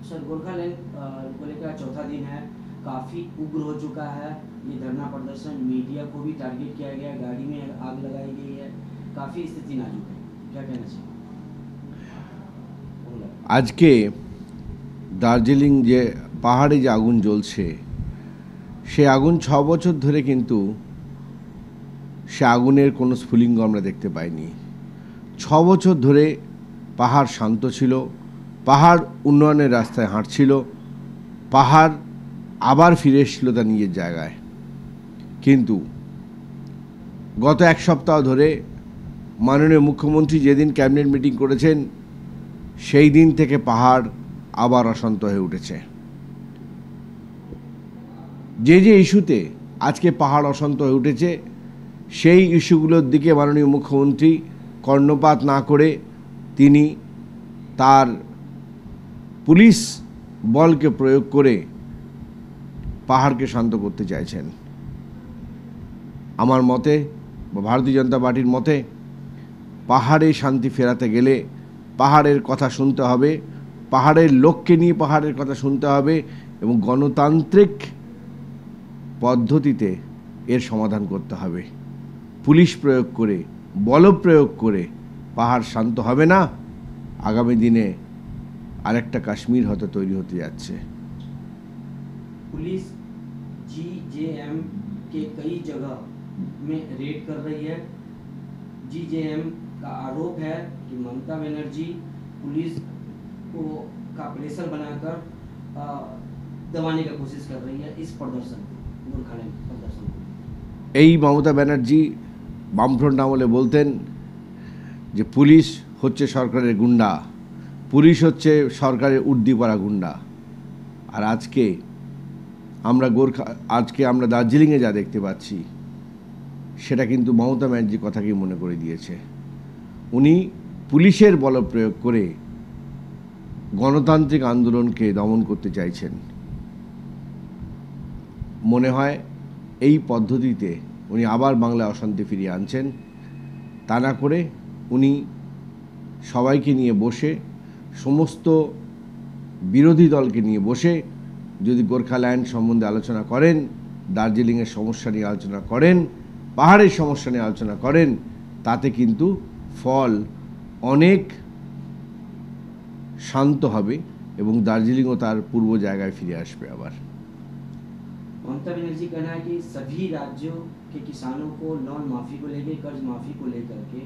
Sir Gorkhaland को लेकर चौथा दिन है, काफ़ी उग्र हो चुका है ये धरना प्रदर्शन। मीडिया को भी टारगेट किया गया, गाड़ी में आग लगाई गई है, काफ़ी स्थिति नाजुक है, क्या कहना चाहिए? আজকে দার্জিলিং যে পাহাড়ে যে আগুন জ্বলছে, সে আগুন 6 বছর ধরে কিন্তু সে আগুনের কোনো স্ফুলিঙ্গ আমরা দেখতে পাইনি। 6 বছর ধরে পাহাড় শান্ত ছিল, পাহাড় উন্নয়নের রাস্তায় হাঁটছিল, পাহাড় আবার ফিরে এসেছিল তার নিজের জায়গায়। কিন্তু গত এক সপ্তাহ ধরে মাননীয় মুখ্যমন্ত্রী যেদিন ক্যাবিনেট মিটিং করেছেন, সেই দিন থেকে পাহাড় আবার অশান্ত হয়ে উঠেছে। যে যে ইস্যুতে আজকে পাহাড় অশান্ত হয়ে উঠেছে, সেই ইস্যুগুলোর দিকে মাননীয় মুখ্যমন্ত্রী কর্ণপাত না করে তিনি তার পুলিশ বলকে প্রয়োগ করে পাহাড়কে শান্ত করতে চাইছেন। আমার মতে বা ভারতীয় জনতা পার্টির মতে, পাহাড়ে শান্তি ফেরাতে গেলে পাহাড়ের কথা শুনতে হবে, পাহাড়ের লোককে নিয়ে পাহাড়ের কথা শুনতে হবে এবং গণতান্ত্রিক পদ্ধতিতে এর সমাধান করতে হবে। পুলিশ প্রয়োগ করে, বল প্রয়োগ করে পাহাড় শান্ত হবে না। আগামী দিনে আরেকটা কাশ্মীর হয়তো তৈরি হতে যাচ্ছে। पुलिस जीजेएम के कई जगह में रेड कर रही है। जीजेएम का आरोप है कि ममता बनर्जी पुलिस को का प्रेशर बनाकर दबाने की कोशिश कर रही है इस प्रदर्शन को, गोरखालैंड प्रदर्शन को। এই মমতা ব্যানার্জি বামফ্রন্ট আমলে বলতেন যে পুলিশ হচ্ছে সরকারের গুন্ডা, পুলিশ হচ্ছে সরকারের উর্দিপাড়া গুন্ডা। আর আজকে আমরা দার্জিলিংয়ে যা দেখতে পাচ্ছি, সেটা কিন্তু মমতা ব্যানার্জির কথাকেই মনে করে দিয়েছে। উনি পুলিশের বল প্রয়োগ করে গণতান্ত্রিক আন্দোলনকে দমন করতে চাইছেন। মনে হয় এই পদ্ধতিতে উনি আবার বাংলায় অশান্তি ফিরিয়ে আনছেন। তা না করে উনি সবাইকে নিয়ে বসে, সমস্ত বিরোধী দলকে নিয়ে বসে যদি গোর্খাল্যান্ড সম্বন্ধে আলোচনা করেন, দার্জিলিংয়ের সমস্যা নিয়ে আলোচনা করেন, পাহাড়ের সমস্যা নিয়ে আলোচনা করেন, তাতে কিন্তু ফল অনেক শান্ত হবে এবং দার্জিলিংও তার পূর্ব জায়গায় ফিরে আসবে আবার। ममता बनर्जी कहना है कि सभी राज्यों के किसानों को लोन माफी को लेकर, कर्ज माफी को लेकर के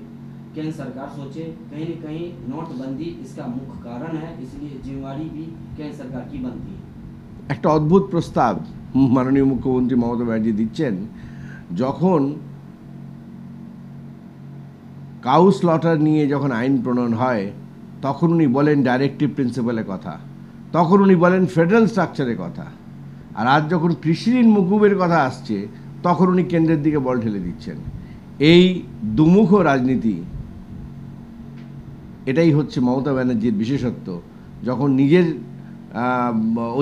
केंद्र सरकार सोचे। कहीं न कहीं नोटबंदी इसका मुख्य कारण है, इसलिए जिम्मेवारी भी केंद्र सरकार की बनती है। একটা অদ্ভুত প্রস্তাব মাননীয় মুখ্যমন্ত্রী মমতা ব্যানার্জি দিচ্ছেন। যখন কাউ স্লটার নিয়ে যখন আইন প্রণয়ন হয়, তখন উনি বলেন ডাইরেক্টিভ প্রিন্সিপালের কথা, তখন উনি বলেন ফেডারেল স্ট্রাকচারের কথা। আর আজ যখন কৃষি ঋণ মকুবের কথা আসছে, তখন উনি কেন্দ্রের দিকে বল ঠেলে দিচ্ছেন। এই দুমুখ রাজনীতি, এটাই হচ্ছে মমতা ব্যানার্জির বিশেষত্ব। যখন নিজের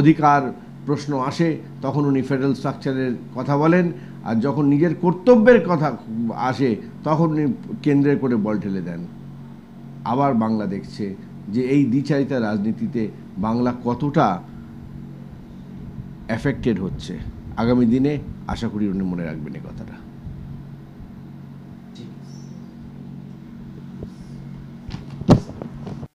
অধিকার প্রশ্ন আসে, তখন উনি ফেডারেল স্ট্রাকচারের কথা বলেন, আর যখন নিজের কর্তব্যের কথা আসে, তখন উনি কেন্দ্রের করে বল ঠেলে দেন। আবার বাংলা দেখছে যে এই দ্বিচারিতা রাজনীতিতে বাংলা কতটা এফেক্টেড হচ্ছে। আগামী দিনে আশা করি উনি মনে রাখবেন এই কথাটা।